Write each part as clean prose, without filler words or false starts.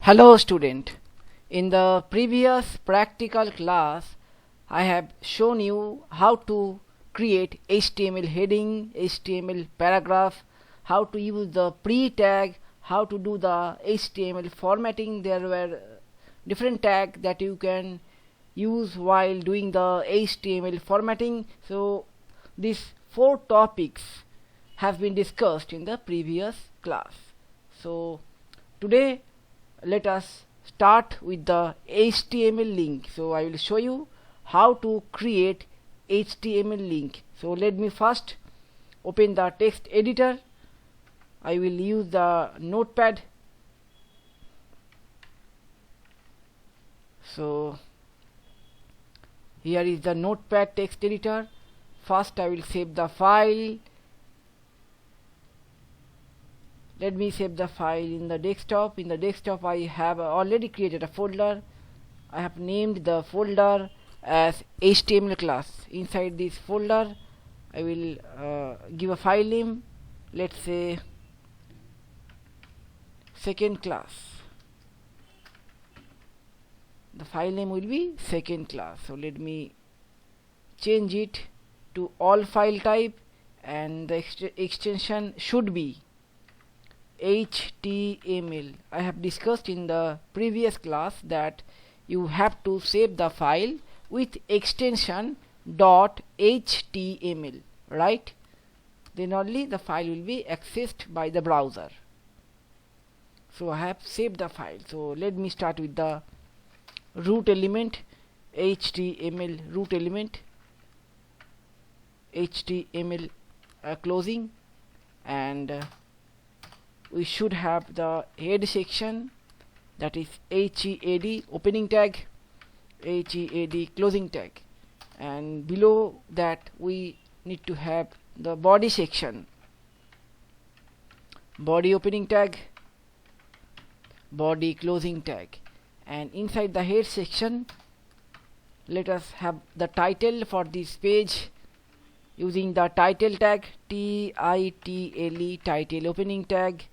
Hello student, in the previous practical class I have shown you how to create HTML heading, HTML paragraph, how to use the pre-tag, how to do the HTML formatting. There were different tags that you can use while doing the HTML formatting. So these four topics have been discussed in the previous class. So today let us start with the HTML link. So I will show you how to create HTML link. So let me first open the text editor. I will use the notepad. So here is the notepad text editor. First I will save the file. Let me save the file in the desktop. In the desktop I have already created a folder. I have named the folder as HTML class. Inside this folder I will give a file name. Let's say second class. The file name will be second class. So let me change it to all file type, and the extension should be HTML. I have discussed in the previous class that you have to save the file with extension .html, right? Then only the file will be accessed by the browser. So I have saved the file. So let me start with the root element, HTML root element, HTML closing, and we should have the head section, that is HEAD opening tag, HEAD closing tag, and below that we need to have the body section, body opening tag, body closing tag, and inside the head section let us have the title for this page using the title tag, TITLE title opening tag,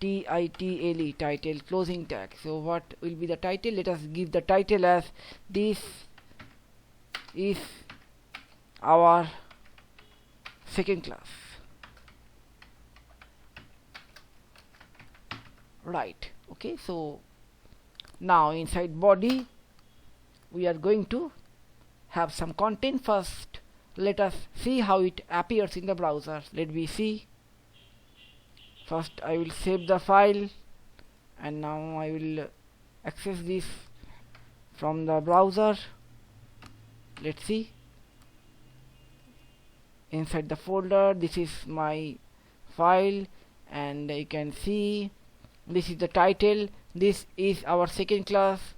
TITLE title closing tag. So what will be the title? Let us give the title as this is our second class, right? Okay, so now inside body we are going to have some content. First let us see how it appears in the browser. Let me see. First I will save the file, and now I will access this from the browser. Let's see. Inside the folder, this is my file, and you can see this is the title. This is our second class.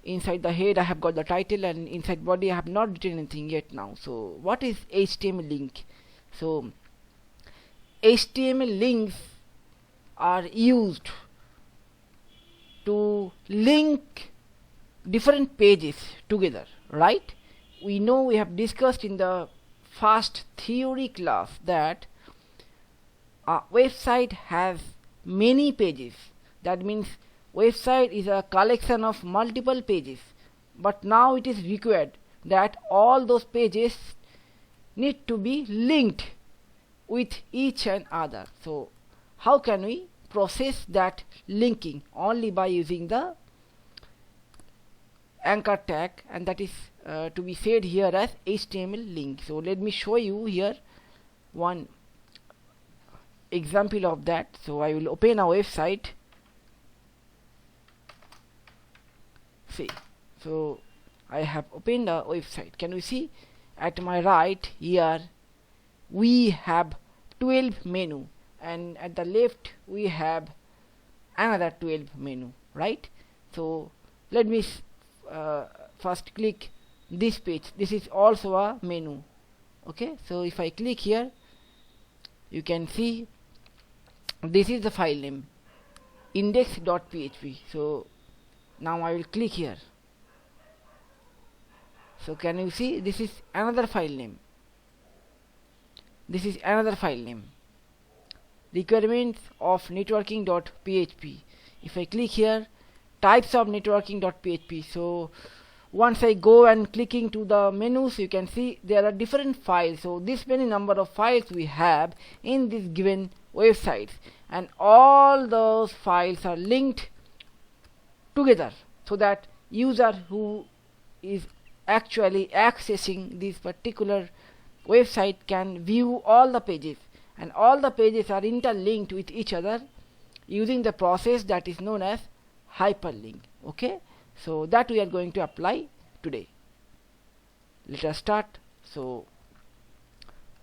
Inside the head I have got the title, and inside body I have not written anything yet now. So what is HTML link? So HTML links are used to link different pages together, right? We know, we have discussed in the first theory class that a website has many pages. That means website is a collection of multiple pages, but now it is required that all those pages need to be linked with each and other. So how can we process that linking? Only by using the anchor tag, and that is to be said here as HTML link. So let me show you here one example of that. So I will open a website. See, so I have opened a website. Can you see at my right here we have 12 menu, and at the left we have another 12 menu, right? So let me first click this page. This is also a menu. Okay, so if I click here, you can see this is the file name, index.php. So now I will click here. So can you see this is another file name, this is another file name, requirements of networking.php. If I click here, types of networking.php. So once I go and clicking to the menus, you can see there are different files. So this many number of files we have in this given website, and all those files are linked together so that user who is actually accessing this particular website can view all the pages, and all the pages are interlinked with each other using the process that is known as hyperlink. Okay, so that we are going to apply today. Let us start. So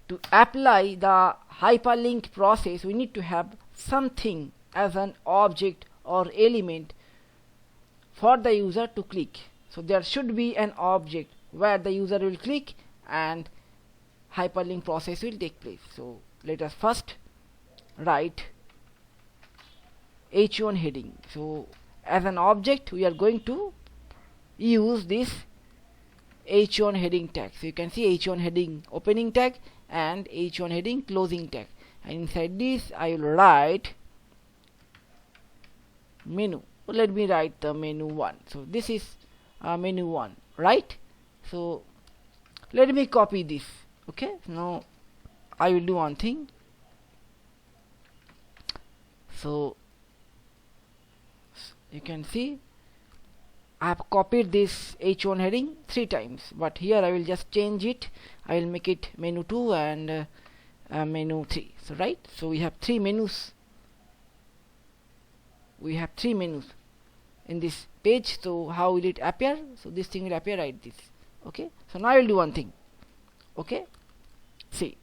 to apply the hyperlink process, we need to have something as an object or element for the user to click. So there should be an object where the user will click and hyperlink process will take place. So let us first write h1 heading. So as an object we are going to use this h1 heading tag. So you can see h1 heading opening tag and h1 heading closing tag, and inside this I will write menu. Let me write the menu 1. So this is menu 1, right? So let me copy this. Okay, now I will do one thing. So you can see I have copied this h1 heading 3 times, but here I will just change it. I will make it menu 2 and menu 3. So right, so we have 3 menus. We have 3 menus in this page. So how will it appear? So this thing will appear like this. Okay, so now I will do one thing. Okay, see,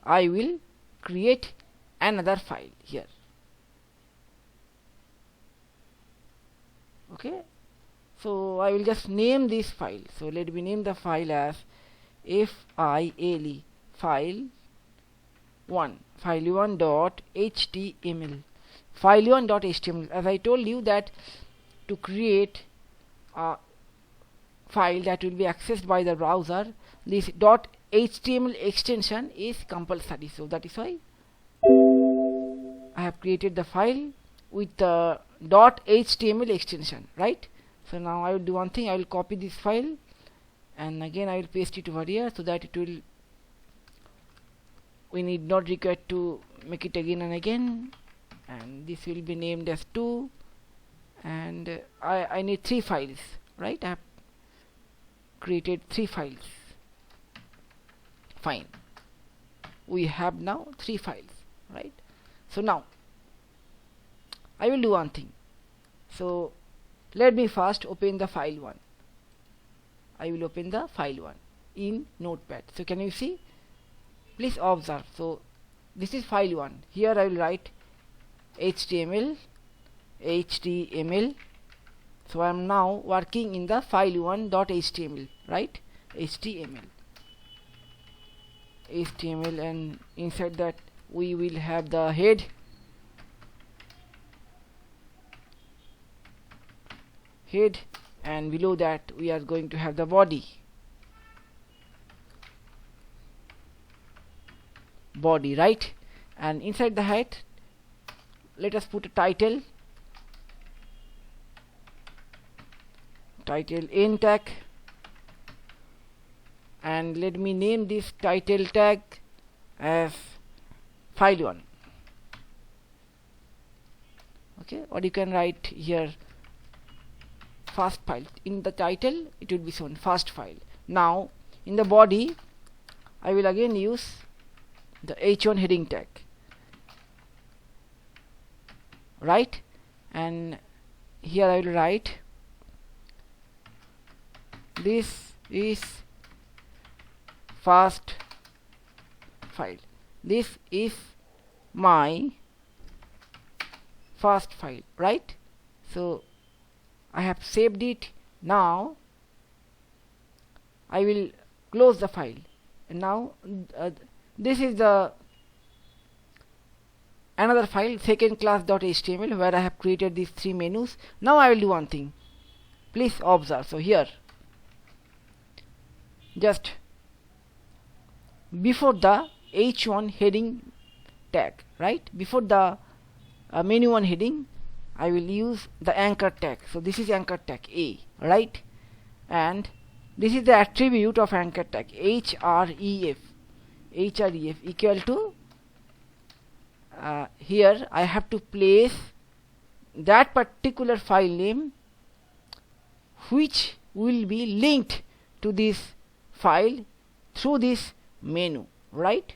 I will create another file here. Okay, so I will just name this file. So let me name the file as file file1.html. file1.html. As I told you that to create a file that will be accessed by the browser, this .html extension is compulsory. So that is why I have created the file with the .html extension, right? So now I will do one thing. I will copy this file and again I will paste it over here so that it will, we need not require to make it again and again, and this will be named as 2, and I need 3 files, right? I have created 3 files. Fine, we have now 3 files, right? So now I will do one thing. So let me first open the file 1. I will open the file 1 in Notepad. So can you see? Please observe. So this is file 1. Here I will write HTML. So I am now working in the file 1.html, right? HTML, and inside that we will have the head, and below that we are going to have the body, right? And inside the head let us put a title n tag, and let me name this title tag as file 1. Okay, or you can write here first file. In the title it will be shown first file. Now in the body I will again use the h1 heading tag, right? And here I will write this is first file. This is my first file, right? So I have saved it. Now I will close the file, and now this is the another file, second class.html, where I have created these 3 menus. Now I will do one thing. Please observe. So here, just before the h1 heading tag, right, before the menu 1 heading, I will use the anchor tag. So this is anchor tag A, right? And this is the attribute of anchor tag href equal to here I have to place that particular file name which will be linked to this file through this menu, right?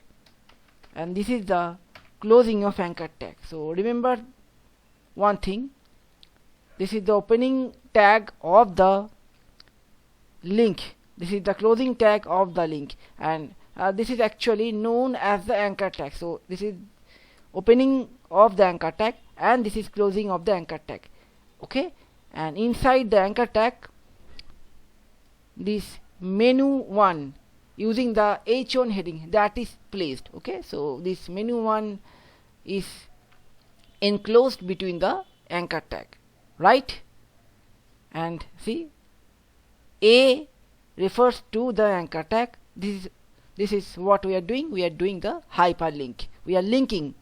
And this is the closing of anchor tag. So remember one thing, this is the opening tag of the link, this is the closing tag of the link, and this is actually known as the anchor tag. So this is opening of the anchor tag and this is closing of the anchor tag, okay? And inside the anchor tag, this menu 1 using the h1 heading that is placed, okay? So this menu 1 is enclosed between the anchor tag, right? And see, A refers to the anchor tag. This is what we are doing. We are doing the hyperlink. We are linking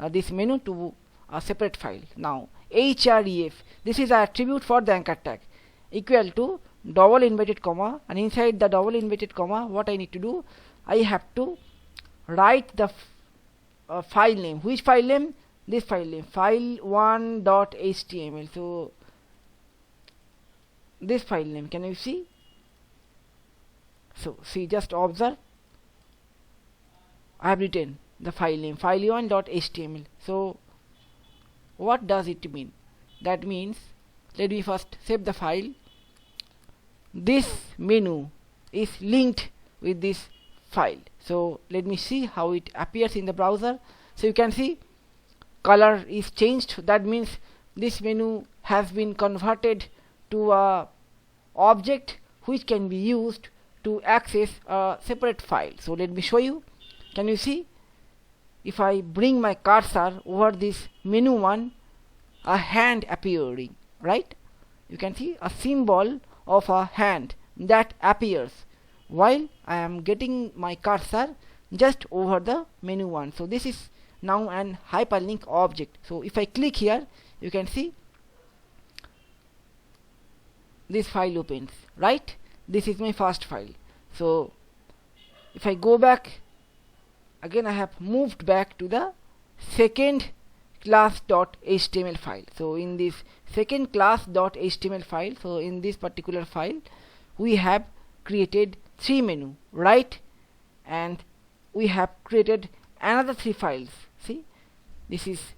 this menu to a separate file. Now href, this is the attribute for the anchor tag, equal to double inverted comma, and inside the double inverted comma what I need to do, I have to write the file name. Which file name? This file name, file1.html. so this file name, can you see? So see, just observe, I have written the file name file1.html. so what does it mean? That means, let me first save the file. This menu is linked with this file. So let me see how it appears in the browser. So you can see color is changed. That means this menu has been converted to a object which can be used to access a separate file. So let me show you. Can you see? If I bring my cursor over this menu 1, a hand appearing, right? You can see a symbol of a hand that appears while I am getting my cursor just over the menu 1. So this is now an hyperlink object. So if I click here, you can see this file opens, right? This is my first file. So if I go back again, I have moved back to the second class.html file. So in this second class.html file, so in this particular file we have created 3 menu, right? And we have created another 3 files. See, this is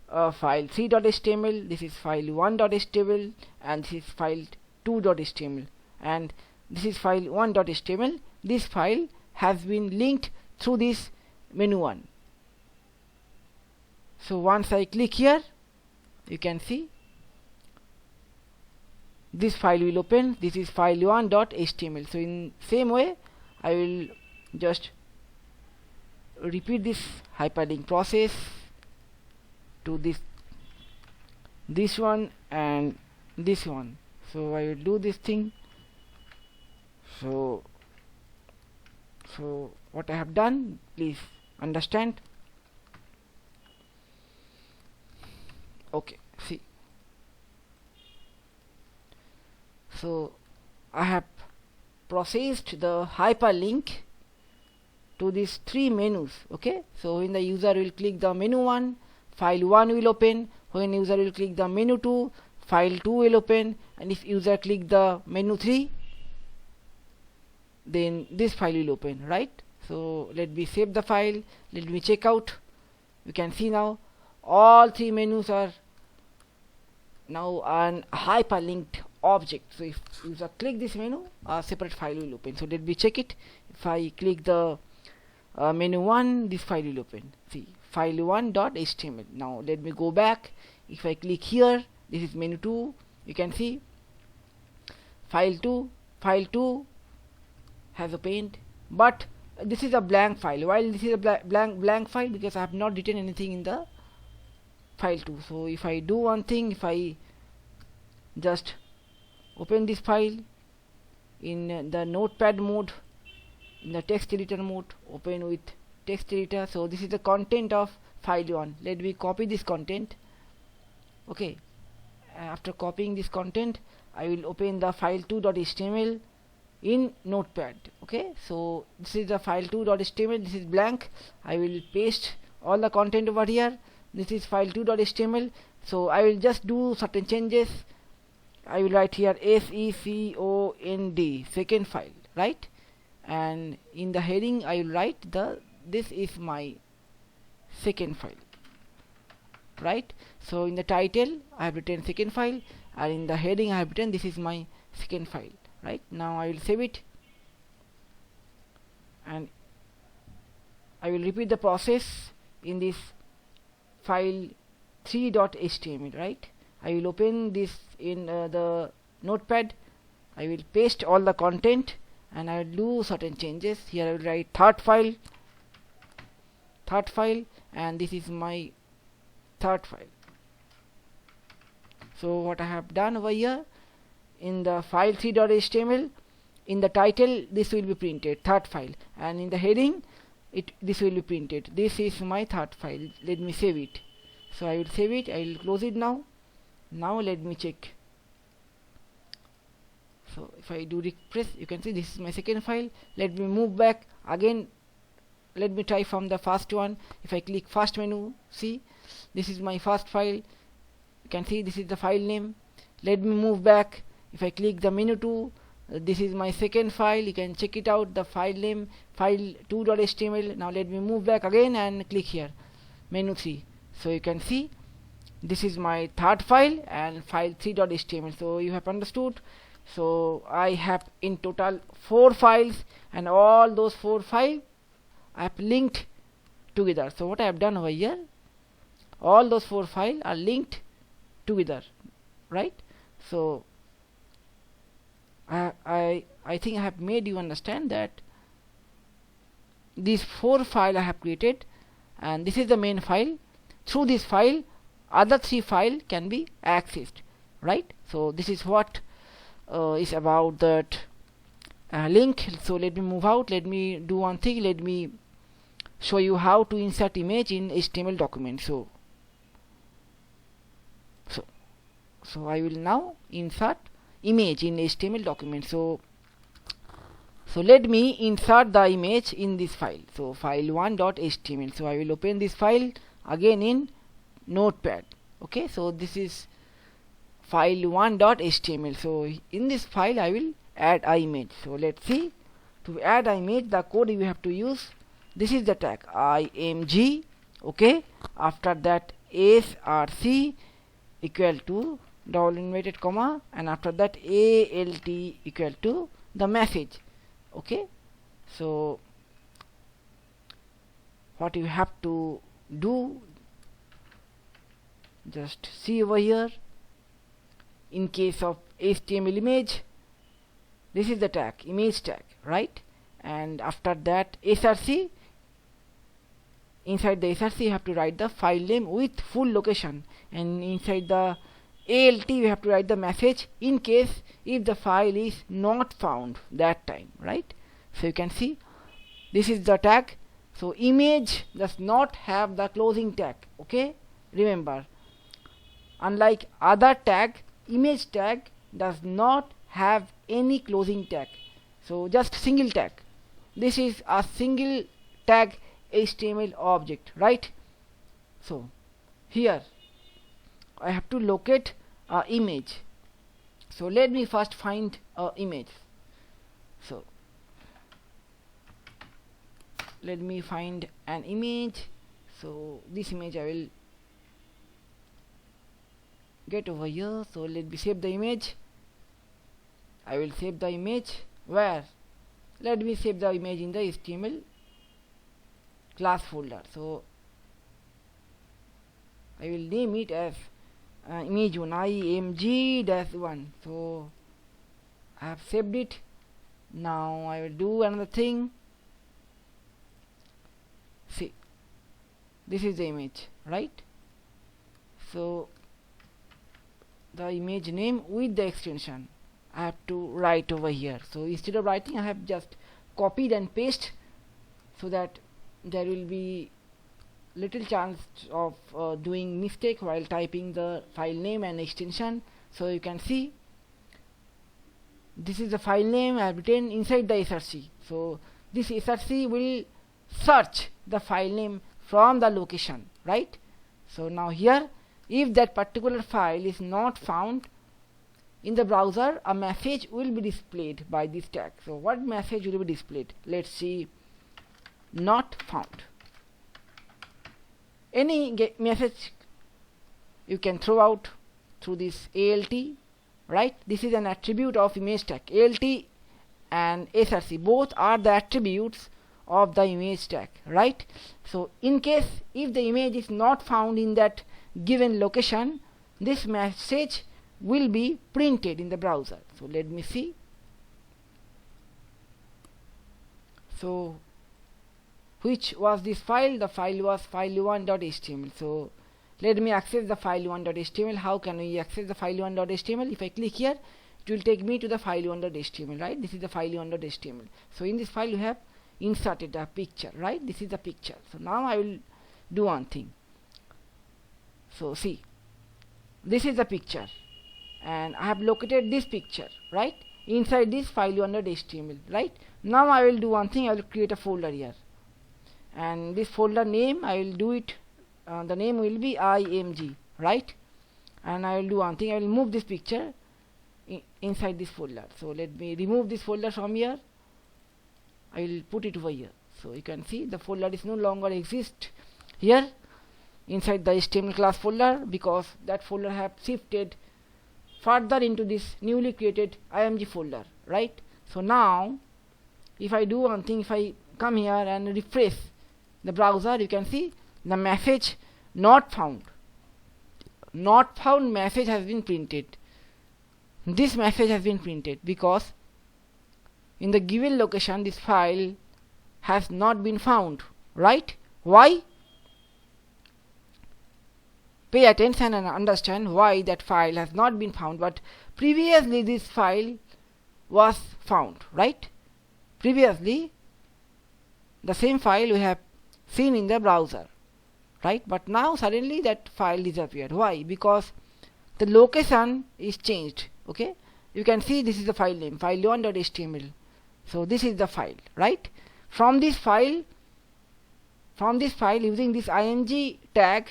file 3.html, this is file 1.html, and this is file 2.html, and this is file 1.html. This file has been linked through this menu 1. So once I click here, you can see this file will open. This is file 1.html. So in same way, I will just repeat this hyperlink process to this one and this one. So I will do this thing. So what I have done, please understand. Okay, see, so I have processed the hyperlink to these 3 menus, okay? So when the user will click the menu 1, file 1 will open. When user will click the menu 2, file 2 will open, and if user click the menu 3, then this file will open, right? So let me save the file, let me check out. You can see now all 3 menus are now an hyperlinked object. So if user click this menu, a separate file will open. So let me check it. If I click the menu 1, this file will open. See, file1.html. Now let me go back. If I click here, this is menu 2. You can see file 2 has opened, but this is a blank file. While this is a blank file, because I have not written anything in the file 2. So if I do one thing, if I just open this file in the notepad mode, in the text editor mode, open with text editor. So this is the content of file 1. Let me copy this content. Okay, after copying this content, I will open the file2.html in notepad. Okay, so this is the file2.html, this is blank. I will paste all the content over here. This is file2.html, so I will just do certain changes. I will write here second, second file, right? And in the heading I will write this is my second file, right? So in the title I have written second file, and in the heading I have written this is my second file, right? Now I will save it, and I will repeat the process in this file3.html, right? I will open this in the notepad. I will paste all the content, and I will do certain changes. Here I will write third file, and this is my third file. So what I have done over here, in the file3.html, in the title this will be printed third file, and in the heading this will be printed this is my third file. Let me save it. So I will save it. I will close it now. Now let me check. So if I do refresh, you can see this is my second file. Let me move back again. Let me try from the first one. If I click first menu, see, this is my first file. You can see this is the file name. Let me move back. If I click the menu 2, this is my second file. You can check it out, the file name file2.html. Now let me move back again and click here menu 3. So you can see this is my third file and file3.html. So you have understood. So I have in total 4 files, and all those 4 files I have linked together. So what I have done over here, all those 4 files are linked together, right? So I think I have made you understand that these 4 files I have created, and this is the main file. Through this file other 3 files can be accessed, right? So this is what is about that link. So let me move out. Let me do one thing. Let me show you how to insert image in HTML document. So I will now insert image in HTML document. So let me insert the image in this file. So file1.html. So I will open this file again in notepad. Okay, so this is file1.html. so in this file I will add an image. So let's see. To add an image, the code you have to use, this is the tag img. Okay, after that src equal to double inverted comma, and after that alt equal to the message. Okay, so what you have to do, just see over here. In case of HTML image, this is the tag, image tag, right? And after that src, inside the src you have to write the file name with full location, and inside the alt you have to write the message in case if the file is not found that time, right? So you can see this is the tag. So image does not have the closing tag. Okay, remember, unlike other tag, image tag does not have any closing tag. So just single tag. This is a single tag HTML object, right? So here I have to locate a image. So let me first find a image. So let me find an image. So this image I will get over here. So let me save the image. I will save the image where? Let me save the image in the HTML class folder. So I will name it as image1 img-1. So I have saved it. Now I will do another thing. See, this is the image, right? So the image name with the extension I have to write over here. So instead of writing, I have just copied and pasted, so that there will be little chance of doing mistake while typing the file name and extension. So you can see this is the file name I have written inside the src. So this src will search the file name from the location, right? So now here, if that particular file is not found in the browser, a message will be displayed by this tag. So what message will be displayed? Let's see, not found. Any message you can throw out through this alt, right? This is an attribute of image tag. alt and src both are the attributes of the image tag, right? So in case if the image is not found in that given location, this message will be printed in the browser. So let me see. So which was this file? The file was file1.html. So let me access the file1.html. How can we access the file1.html? If I click here, it will take me to the file1.html, right? This is the file1.html. So in this file you have inserted a picture, right? This is the picture. So now I will do one thing. So see, this is the picture and I have located this picture, right, inside this file1.html, right? Now I will do one thing. I will create a folder here, and this folder name I will do it, the name will be img, right? And I will do one thing. I will move this picture inside this folder. So let me remove this folder from here. I will put it over here. So you can see the folder is no longer exist here inside the HTML class folder, because that folder have shifted further into this newly created img folder, right? So now if I do one thing, if I come here and refresh the browser, you can see the message not found message has been printed. This message has been printed because in the given location this file has not been found, right? Why? Pay attention and understand why that file has not been found, but previously this file was found, right? Previously the same file we have seen in the browser, right? But now suddenly that file disappeared. Why? Because the location is changed. Okay, you can see this is the file name, file1.html. So this is the file, right? From this file using this img tag,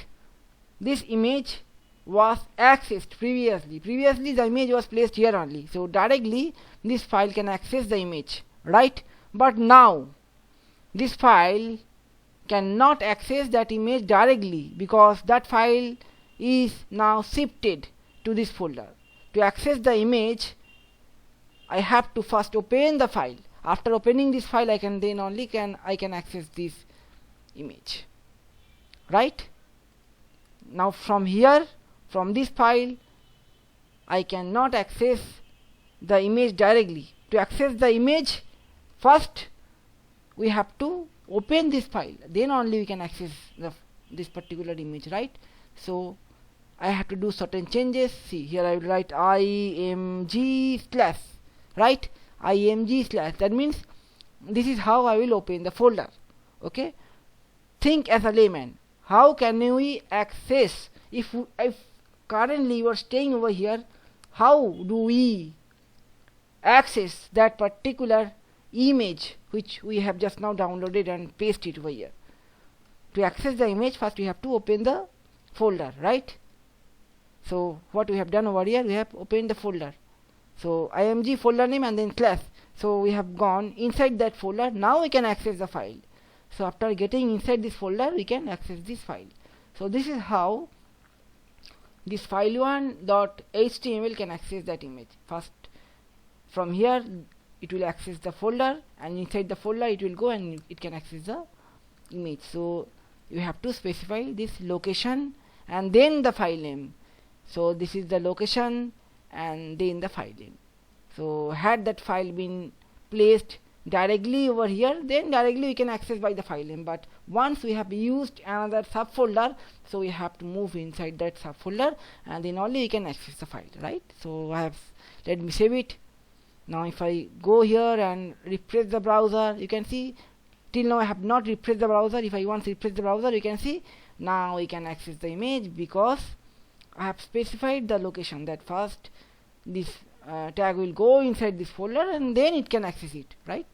this image was accessed previously. Previously the image was placed here only, so directly this file can access the image, right? But now this file cannot access that image directly, because that file is now shifted to this folder. To access the image, I have to first open the file. After opening this file, I can access this image, right? Now from here, from this file, I cannot access the image directly. To access the image, first we have to open this file, then only we can access this particular image, right? So I have to do certain changes. See, here I will write img slash, right? img slash, that means this is how I will open the folder. Okay, think as a layman. How can we access, if currently you are staying over here, how do we access that particular image which we have just now downloaded and pasted over here? To access the image, first we have to open the folder, right? So what we have done over here, we have opened the folder. So img folder name and then slash. So we have gone inside that folder. Now we can access the file. So after getting inside this folder, we can access this file. So this is how this file1.html can access that image. First, from here it will access the folder, and inside the folder it will go and it can access the image. So you have to specify this location and then the file name. So this is the location and then the file name. So had that file been placed directly over here, then directly we can access by the file name. But once we have used another subfolder, so we have to move inside that subfolder and then only we can access the file, right? So let me save it. Now if I go here and refresh the browser, you can see till now I have not refreshed the browser. If I want to refresh the browser, you can see now we can access the image, because I have specified the location that first this tag will go inside this folder and then it can access it, right?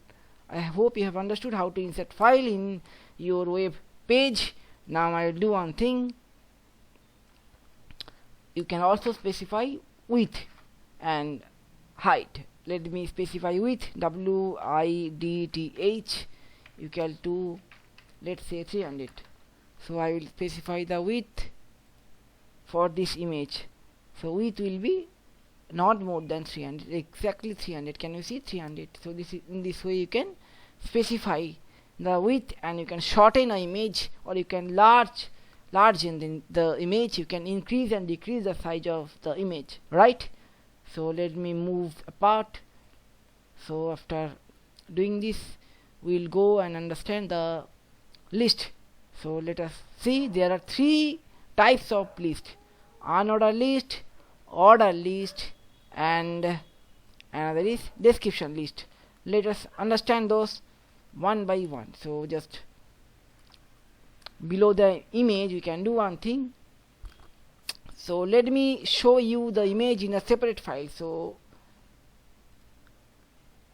I hope you have understood how to insert file in your web page. Now I will do one thing. You can also specify width and height. Let me specify width, width equal to, let's say, 300. So I will specify the width for this image. So width will be not more than 300, exactly 300. Can you see 300? So this is, in this way you can specify the width, and you can shorten an image, or you can large in the image. You can increase and decrease the size of the image, right? So let me move apart. So after doing this, we'll go and understand the list. So let us see, there are 3 types of list: unordered list, ordered list, and another is description list. Let us understand those one by one. So just below the image we can do one thing. So let me show you the image in a separate file. So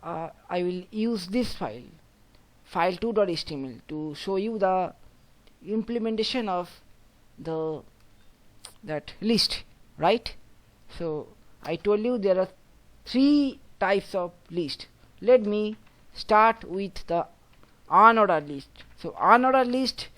I will use this file, file2.html, to show you the implementation of that list, right? So I told you there are 3 types of list. Let me start with the unordered list. So unordered list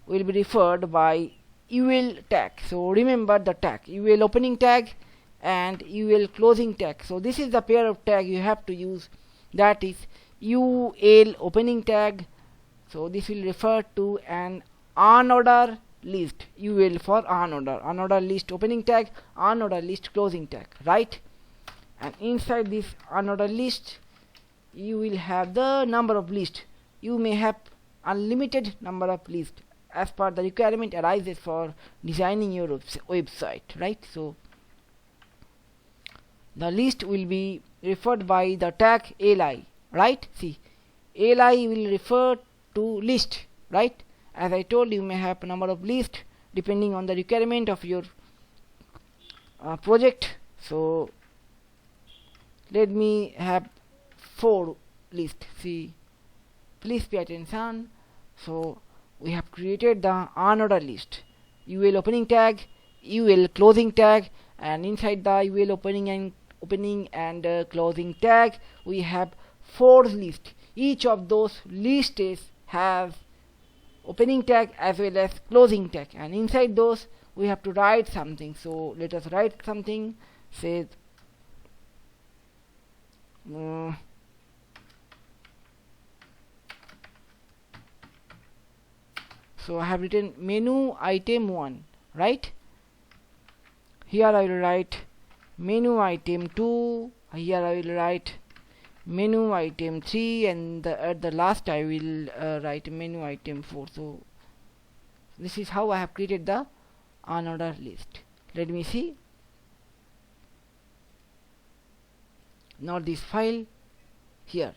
will be referred by UL tag. So remember the tag, UL opening tag and UL closing tag. So this is the pair of tag you have to use, that is UL opening tag. So this will refer to an unordered list, UL for unordered list opening tag, unordered list closing tag, right? And inside this unordered list you will have the number of list. You may have unlimited number of list as per the requirement arises for designing your website, right? So the list will be referred by the tag li, right? See, li will refer to list, right? As I told you, may have a number of list depending on the requirement of your project. So let me have 4 list. See, please pay attention. So we have created the unordered list, UL opening tag, UL closing tag, and inside the UL opening and closing tag we have 4 lists. Each of those lists have opening tag as well as closing tag, and inside those we have to write something. So let us write something. Say so I have written menu item 1, right? Here I will write menu item 2, here I will write menu item 3, and at the last I will write menu item 4. So this is how I have created the unordered list. Let me see. Now this file here,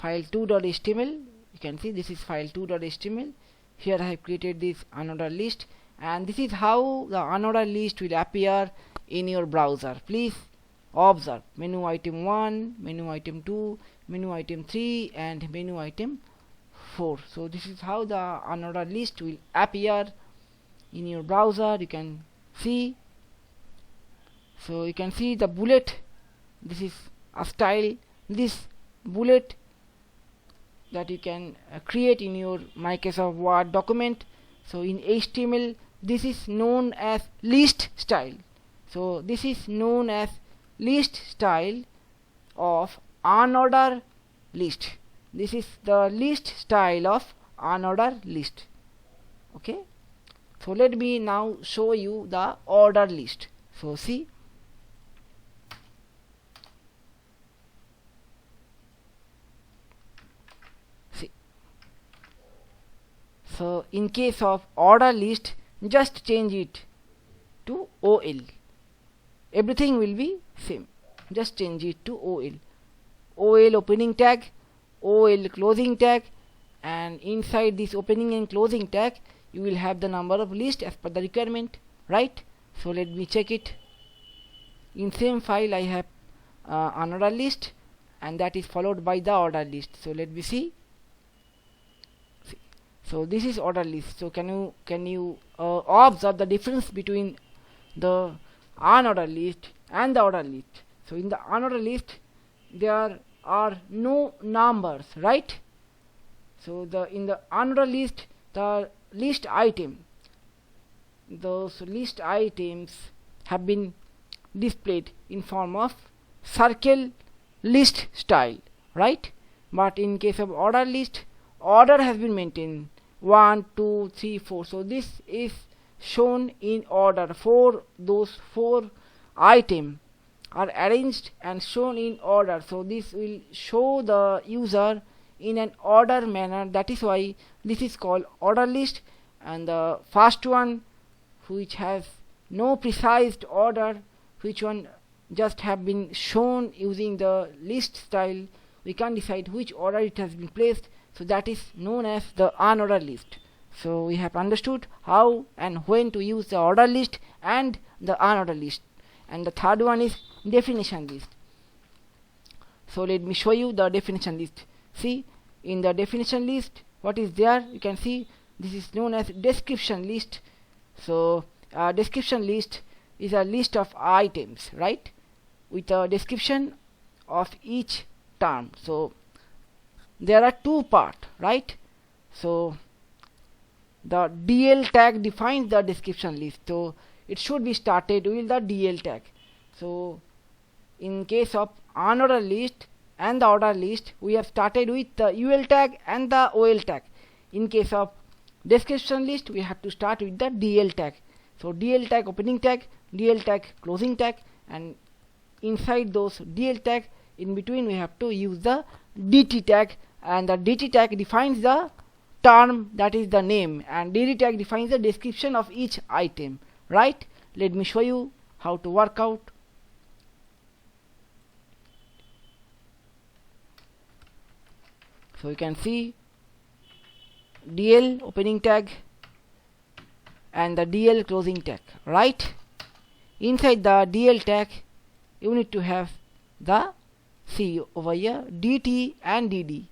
file2.html, you can see this is file2.html. Here I have created this unordered list, and this is how the unordered list will appear in your browser. Please observe menu item 1, menu item 2, menu item 3, and menu item 4. So this is how the unordered list will appear in your browser. You can see. So you can see the bullet. This is a style. This bullet that you can create in your Microsoft Word document. So in HTML this is known as list style. So this is known as list style of unordered list. This is the list style of unordered list. Okay, so let me now show you the ordered list. So see, so in case of order list, just change it to OL. Everything will be same. Just change it to OL. OL opening tag, OL closing tag, and inside this opening and closing tag you will have the number of list as per the requirement, right? So let me check it. In same file I have another list, and that is followed by the order list. So let me see. So this is order list. So can you observe the difference between the unordered list and the order list? So in the unordered list there are no numbers, right? So in the unordered list, the list item, those list items have been displayed in form of circle list style, right? But in case of order list, order has been maintained 1 2 3 4. So this is shown in order. Those four items are arranged and shown in order. So this will show the user in an order manner. That is why this is called order list. And the first one, which has no precise order, which one just have been shown using the list style, we can decide which order it has been placed. So that is known as the unordered list. So we have understood how and when to use the order list and the unordered list. And the third one is definition list. So let me show you the definition list. See, in the definition list, what is there? You can see this is known as description list. So description list is a list of items, right, with a description of each term. So there are two parts, right? So the DL tag defines the description list. So it should be started with the DL tag. So in case of unordered list and the order list, we have started with the UL tag and the OL tag. In case of description list, we have to start with the DL tag. So DL tag opening tag, DL tag closing tag, and inside those DL tag, in between we have to use the DT tag, and the DT tag defines the term, that is the name, and DD tag defines the description of each item, right? Let me show you how to work out. So you can see DL opening tag and the DL closing tag, right? Inside the DL tag you need to have the, see over here, DT and DD.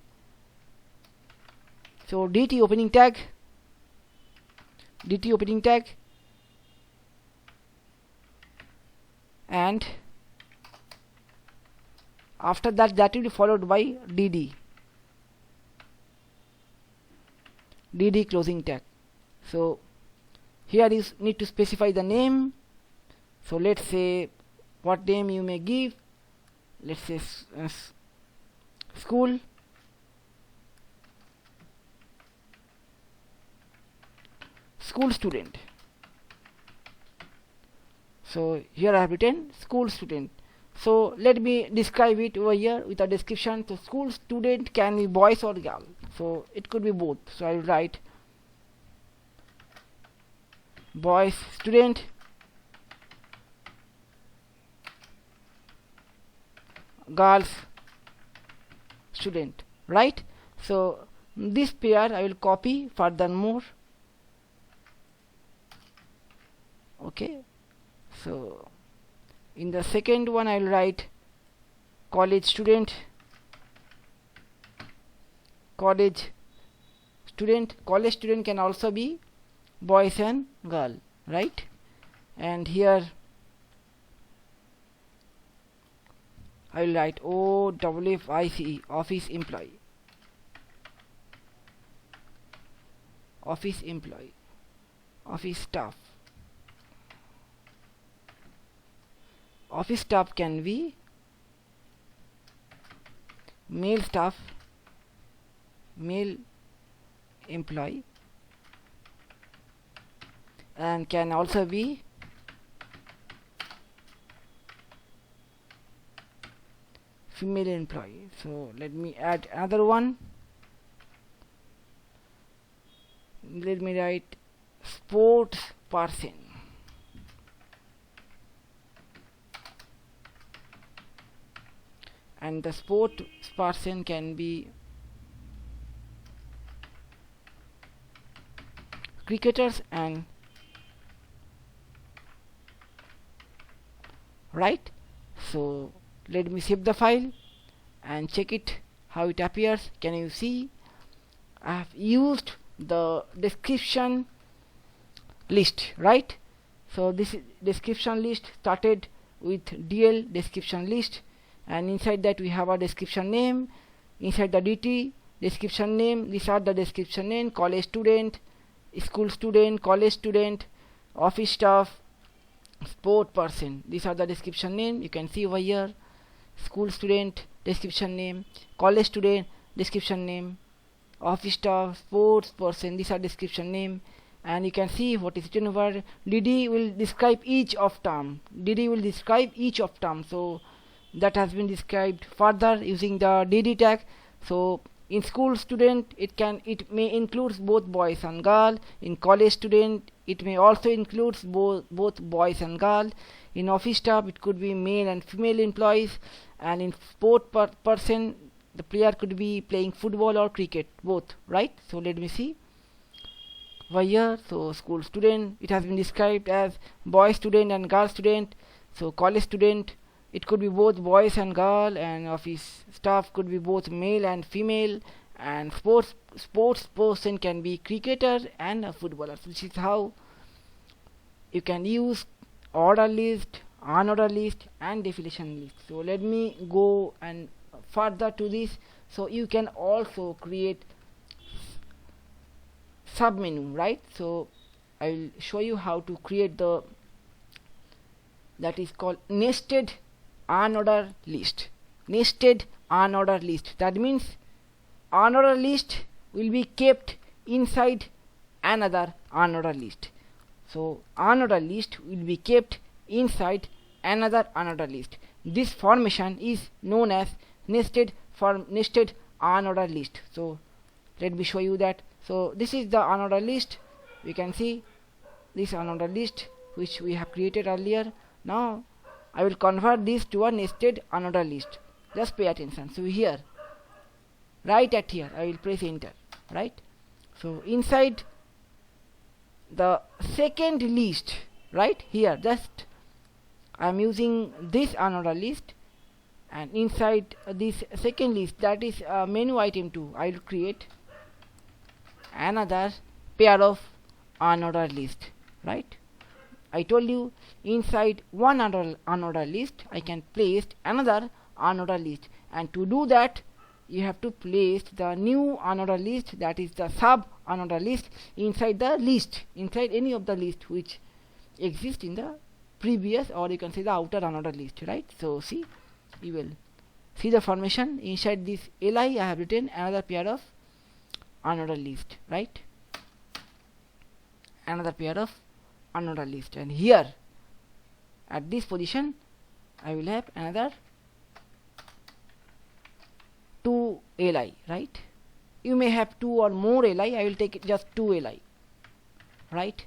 So DT opening tag, and after that will be followed by DD closing tag. So here you need to specify the name. So let's say what name you may give. Let's say school student. So here I have written school student. So let me describe it over here with a description. So school student can be boys or girl. So it could be both. So I will write boys student, girls student, right? So this pair I will copy furthermore. Okay, so in the second one I will write college student. College student can also be boys and girl, right? And here I will write OFFICE, office employee, office staff. Office staff can be male staff, male employee, and can also be female employee. So let me add another one. Let me write sports person. And the sports person can be cricketers and right. So let me save the file and check it how it appears. Can you see I have used the description list, right? So this description list started with DL description list, and inside that we have a description name. Inside the DT description name, these are the description name: college student, school student, college student, office staff, sport person. These are the description name. You can see over here: school student description name, college student description name, office staff, sports person. These are description name. And you can see what is written over. DD will describe each of term. DD will describe each of term. So that has been described further using the DD tag. So in school student, it may includes both boys and girl. In college student, it may also includes both boys and girl. In office staff, it could be male and female employees. And in sport person, the player could be playing football or cricket, both, right? So let me see over here. So school student, it has been described as boy student and girl student. So college student, it could be both boys and girl, and office staff could be both male and female, and sports person can be cricketer and a footballer. So this is how you can use order list, unordered list and definition list. So let me go and further to this. So you can also create submenu, right? So I will show you how to create that is called nested unordered list. Nested unordered list. That means unordered list will be kept inside another unordered list. So unordered list will be kept inside another unordered list. This formation is known as nested unordered list. So let me show you that. So this is the unordered list. We can see this unordered list which we have created earlier. Now I will convert this to a nested unordered list. Just pay attention. So here, right at here, I will press enter, right? So inside the second list, right here, just I am using this unordered list, and inside this second list, that is menu item 2, I will create another pair of unordered list, right? I told you inside one unordered list I can place another unordered list, and to do that you have to place the new unordered list, that is the sub unordered list, inside the list, inside any of the list which exists in the previous, or you can say the outer unordered list, right? So see, you will see the formation. Inside this li I have written another pair of unordered list, right? Another pair of unordered list, and here at this position I will have another 2 li, right? You may have 2 or more li. I will take just 2 li, right?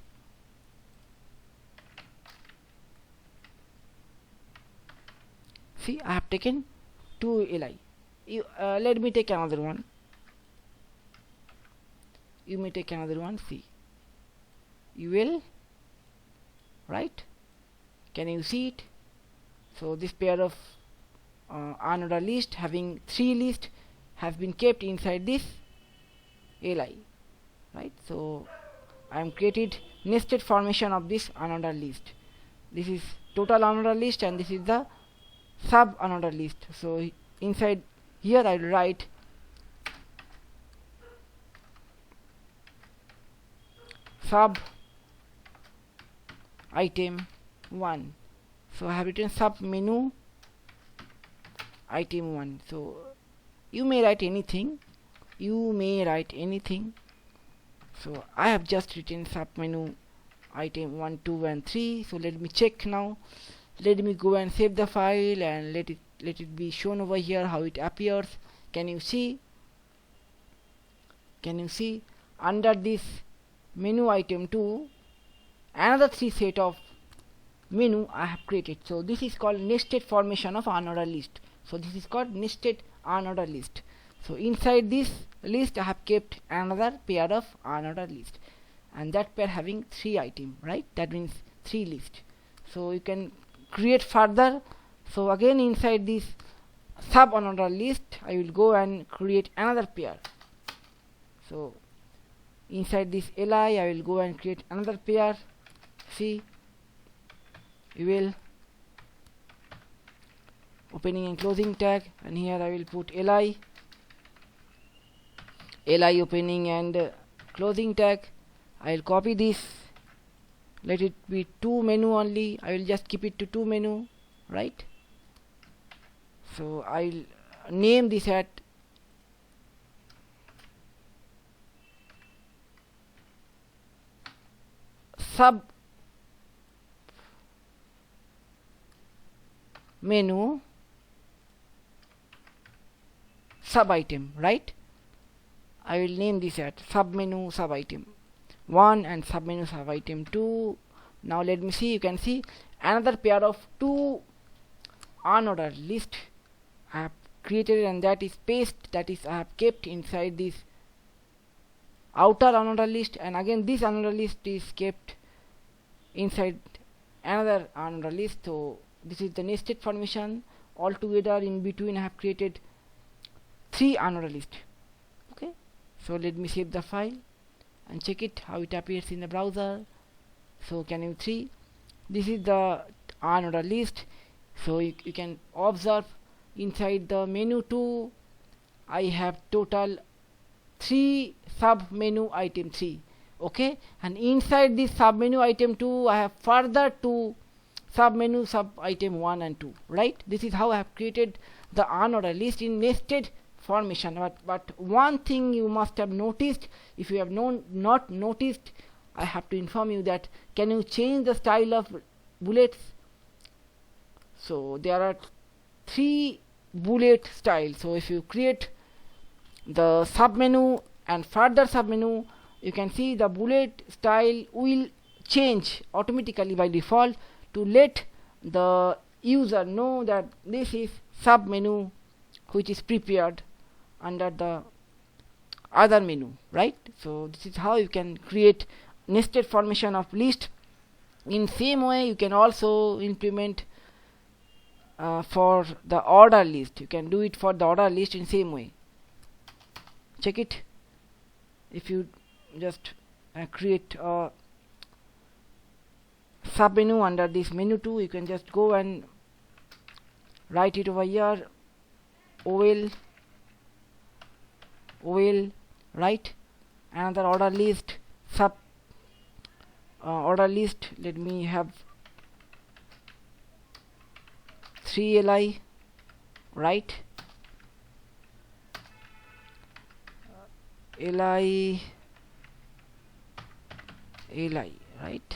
See, I have taken 2 li. Let me take another one. You may take another one. See, you will, right? Can you see it? So this pair of unordered list having 3 lists has been kept inside this li, right? So I am created nested formation of this unordered list. This is total unordered list, and this is the sub unordered list. So inside here I will write sub item 1. So I have written sub menu item 1. So you may write anything. So I have just written sub menu item 1, 2 and 3. So let me check now. Let me go and save the file and let it be shown over here how it appears. Can you see? Under this menu item 2, another 3 set of menu I have created. So this is called nested formation of unordered list. So this is called nested unordered list. So inside this list I have kept another pair of unordered list. and that pair having 3 item, right? That means 3 list. So you can create further. So again inside this sub unordered list I will go and create another pair. So inside this li I will go and create another pair. See, you will opening and closing tag, and here I will put li opening and closing tag. I will copy this, let it be 2 menu only. I will just keep it to 2 menu, right? So I'll name this at sub menu sub item, right? I will name this at sub menu sub item 1 and sub menu sub item 2. Now let me see, you can see another pair of 2 unordered list I have created, and that is paste, that is I have kept inside this outer unordered list, and again this unordered list is kept inside another unordered list. So this is the nested formation. Altogether in between I have created 3 unordered list. Okay, so let me save the file and check it how it appears in the browser. So can you see, this is the unordered list. So you can observe inside the menu 2 I have total 3 sub menu item 3. Okay, and inside this sub menu item 2 I have further 2 sub menu sub item 1 and 2, right? This is how I have created the unordered list in nested formation. But one thing you must have noticed, if you have not noticed, I have to inform you that can you change the style of bullets? So there are 3 bullet styles. So if you create the sub menu and further sub menu, you can see the bullet style will change automatically by default to let the user know that this is sub menu which is prepared under the other menu, right? So this is how you can create nested formation of list. In same way you can also implement for the order list. You can do it for the order list in same way. Check it. If you just create a sub menu under this menu 2, you can just go and write it over here, ol, right? Another order list, sub order list. Let me have 3 li, right? li, right?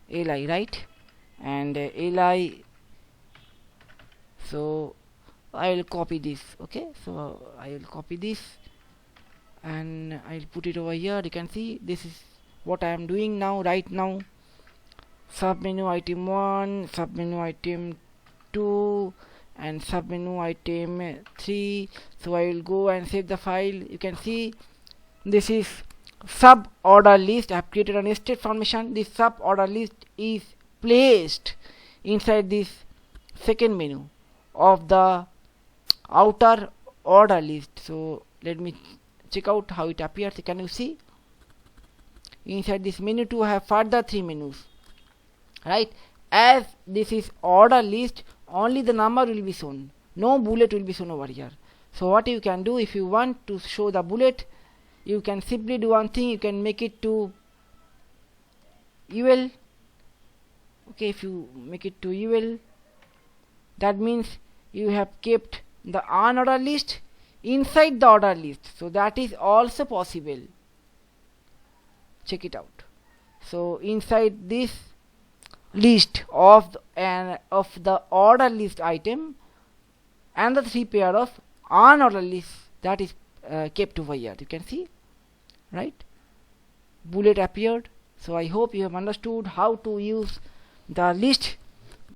li, right? And li. So I will copy this. Okay, so I will copy this and I will put it over here. You can see this is what I am doing now, right now. Sub menu item 1, sub menu item 2 and sub menu item 3. So I will go and save the file. You can see this is sub order list. I have created a nested formation. This sub order list is placed inside this second menu of the outer order list. So let me check out how it appears. Can you see inside this menu 2 I have further 3 menus, right? As this is order list, only the number will be shown, no bullet will be shown over here. So what you can do, if you want to show the bullet, you can simply do one thing. You can make it to ul. Okay, if you make it to ul, that means you have kept the unordered list inside the order list. So that is also possible. Check it out. So inside this list of the order list item and the 3 pair of unordered list, that is kept over here. You can see, right? Bullet appeared. So I hope you have understood how to use the list